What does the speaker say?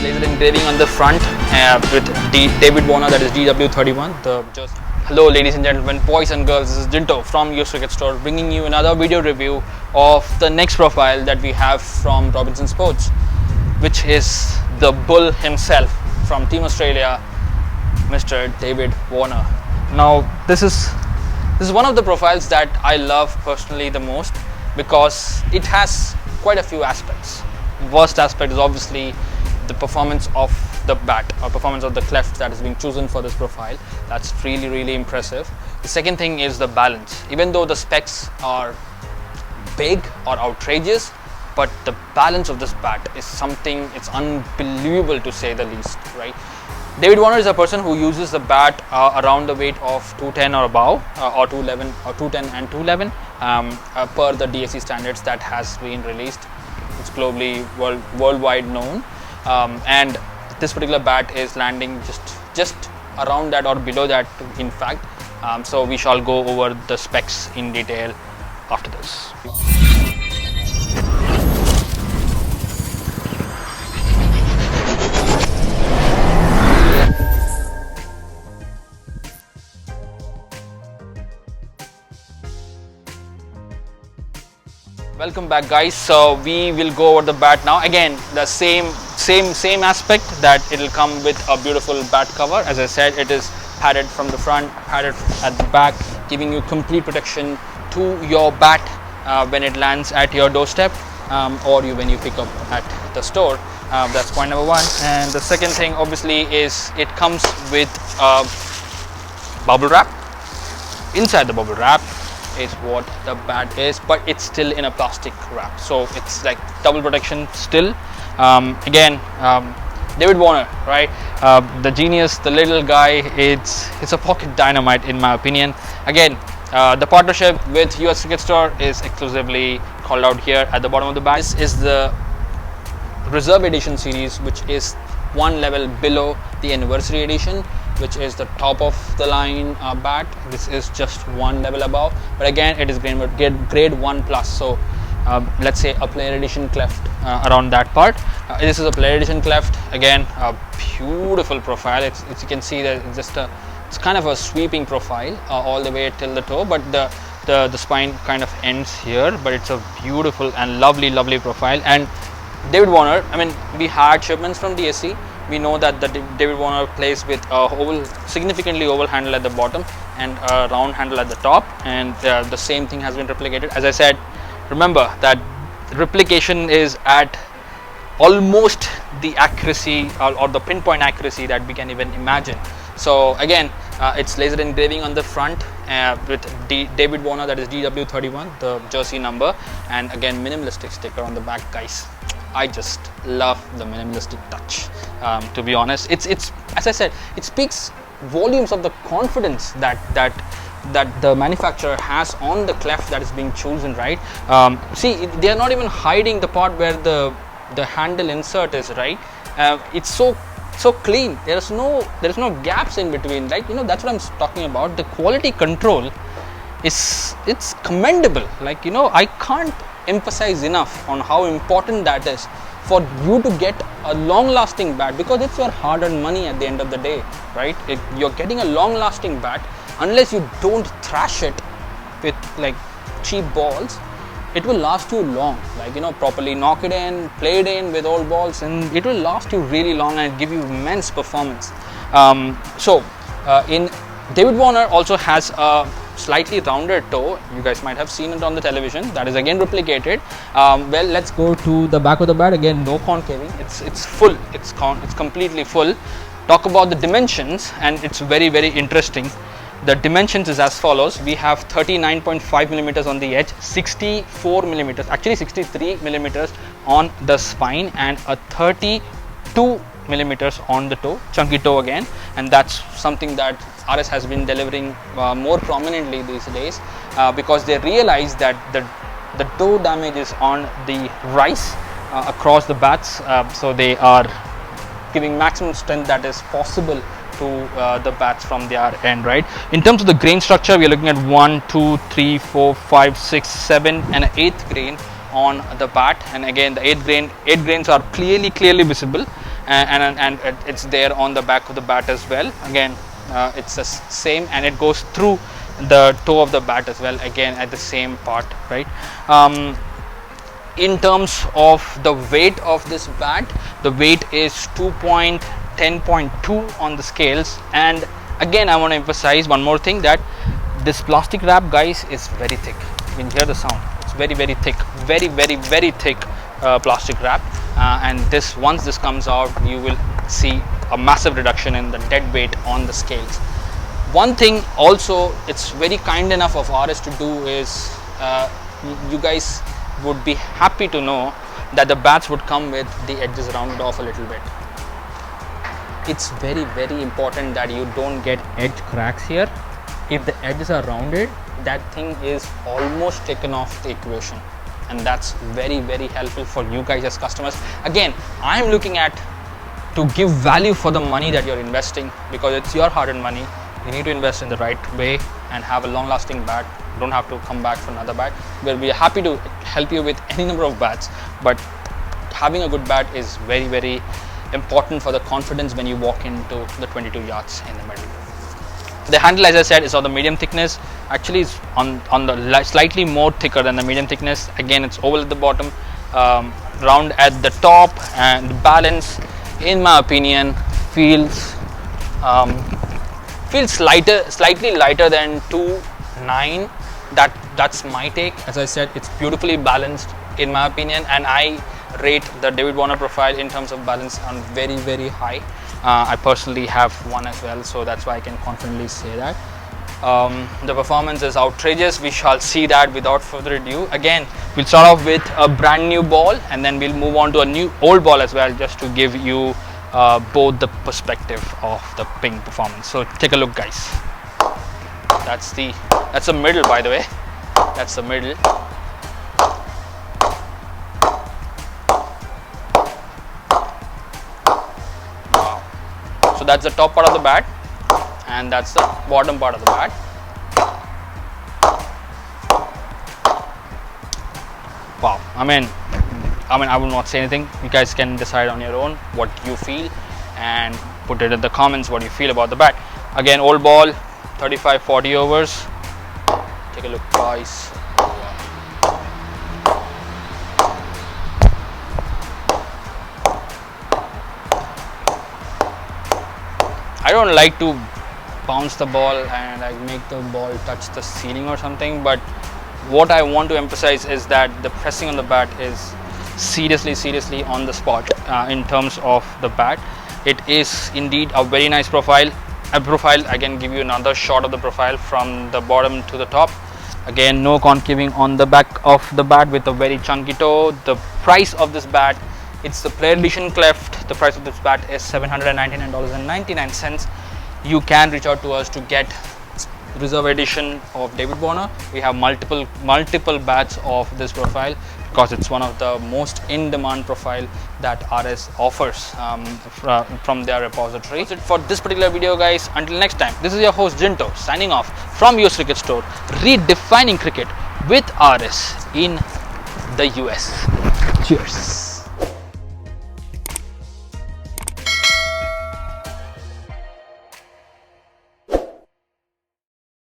laser engraving on the front with David Warner, that is DW31. Hello ladies and gentlemen, boys and girls, this is Jinto from US Cricket Store, bringing you another video review of the next profile that we have from Robinson Sports, which is the bull himself from Team Australia, Mr. David Warner. Now this is one of the profiles that I love personally the most because it has quite a few aspects. The first aspect is obviously the performance of the bat or performance of the cleft that is being chosen for this profile. That's really impressive. The second thing is the balance. Even though the specs are big or outrageous, but the balance of this bat is something, it's unbelievable to say the least, right? David Warner is a person who uses the bat around the weight of 210 or above, or 211 or 210 and 211 per the DSC standards that has been released. It's globally worldwide known, and this particular bat is landing just around that or below that, in fact. So we shall go over the specs in detail after this. Welcome back, guys. So we will go over the bat now. Again, the same aspect, that it will come with a beautiful bat cover. As I said, it is padded from the front, padded at the back, giving you complete protection to your bat when it lands at your doorstep or when you pick up at the store. That's point number one. And the second thing obviously is it comes with bubble wrap. Inside the bubble wrap is what the bat is, but it's still in a plastic wrap, so it's like double protection still. David Warner, right? The genius, the little guy. It's a pocket dynamite in my opinion. Again, the partnership with US Cricket Store is exclusively called out here at the bottom of the bat. This is the Reserve Edition series, which is one level below the Anniversary Edition, which is the top of the line bat. This is just one level above, but again it is grade 1 plus. So let's say a player edition cleft around that part. This is a player edition cleft. Again, a beautiful profile. It's you can see that it's kind of a sweeping profile all the way till the toe, but the spine kind of ends here. But it's a beautiful and lovely profile. And David Warner, I mean, we had shipments from DSC. We know that the David Warner plays with a significantly oval handle at the bottom and a round handle at the top, and the same thing has been replicated. As I said, remember that replication is at almost the accuracy or the pinpoint accuracy that we can even imagine. So again, it's laser engraving on the front with David Warner, that is DW31, the jersey number, and again minimalistic sticker on the back, guys. I just love the minimalistic touch. To be honest, it's as I said, it speaks volumes of the confidence that the manufacturer has on the cleft that is being chosen, right? See, they are not even hiding the part where the handle insert is, right? It's so clean. There's no gaps in between, right? You know, that's what I'm talking about. The quality control it's commendable. Like, you know, I can't emphasize enough on how important that is for you to get a long-lasting bat, because it's your hard-earned money at the end of the day, right? You're getting a long-lasting bat. Unless you don't thrash it with like cheap balls, it will last you long. Like, you know, properly knock it in, play it in with old balls, and it will last you really long and give you immense performance. In David Warner also has a slightly rounded toe. You guys might have seen it on the television. That is again replicated. Well, let's go to the back of the bat. Again, no concaving. It's full. It's completely full. Talk about the dimensions, and it's very interesting. The dimensions is as follows. We have 39.5 millimeters on the edge, 64 millimeters, actually 63 millimeters on the spine, and a 32 millimeters on the toe, chunky toe again. And that's something that RS has been delivering more prominently these days, because they realize that the toe damage is on the rise across the bats, so they are giving maximum strength that is possible to the bats from their end, right? In terms of the grain structure, we are looking at 1, 2, 3, 4, 5, 6, 7 and an 8th grain on the bat. And again, the 8 grains are clearly visible, and it's there on the back of the bat as well. Again, it's the same, and it goes through the toe of the bat as well, again at the same part, right? In terms of the weight of this bat, the weight is 10.2 on the scales. And again, I want to emphasize one more thing, that this plastic wrap, guys, is very thick. You can hear the sound. It's very thick, very thick plastic wrap, and once this comes out, you will see a massive reduction in the dead weight on the scales. One thing also, it's very kind enough of RS to do is, you guys would be happy to know that the bats would come with the edges rounded off a little bit. It's very important that you don't get edge cracks here. If the edges are rounded, that thing is almost taken off the equation, and that's very helpful for you guys as customers. Again, I'm looking at to give value for the money that you're investing, because it's your hard-earned money. You need to invest in the right way and have a long-lasting bat. You don't have to come back for another bat. We'll be happy to help you with any number of bats, but having a good bat is very important for the confidence when you walk into the 22 yards in the middle. The handle, as I said, is of the medium thickness. Actually, it's on the slightly more thicker than the medium thickness. Again, it's oval at the bottom, round at the top, and the balance, in my opinion, feels slightly lighter than 2.9. That's my take. As I said, it's beautifully balanced in my opinion, and I rate the David Warner profile in terms of balance on very high. I personally have one as well, so that's why I can confidently say that. The performance is outrageous. We shall see that without further ado. Again, we'll start off with a brand new ball, and then we'll move on to a old ball as well, just to give you both the perspective of the ping performance. So take a look, guys. That's the middle, by the way. That's the middle. Wow. So that's the top part of the bat, and that's the bottom part of the bat. Wow. I mean, I will not say anything. You guys can decide on your own what you feel, and put it in the comments what you feel about the bat. Again, old ball, 35-40 overs. Take a look, guys. I don't like to bounce the ball and like make the ball touch the ceiling or something, but what I want to emphasize is that the pressing on the bat is seriously on the spot. In terms of the bat, it is indeed a very nice profile. I can give you another shot of the profile from the bottom to the top. Again, no concaving on the back of the bat with a very chunky toe. The price of this bat, it's the player edition cleft. The price of this bat is $799.99. You can reach out to us to get reserve edition of David Warner. We have multiple bats of this profile, because it's one of the most in-demand profile that RS offers from their repository. That's it for this particular video, guys. Until next time, this is your host Jinto signing off from US Cricket Store, redefining cricket with RS in the US. Cheers.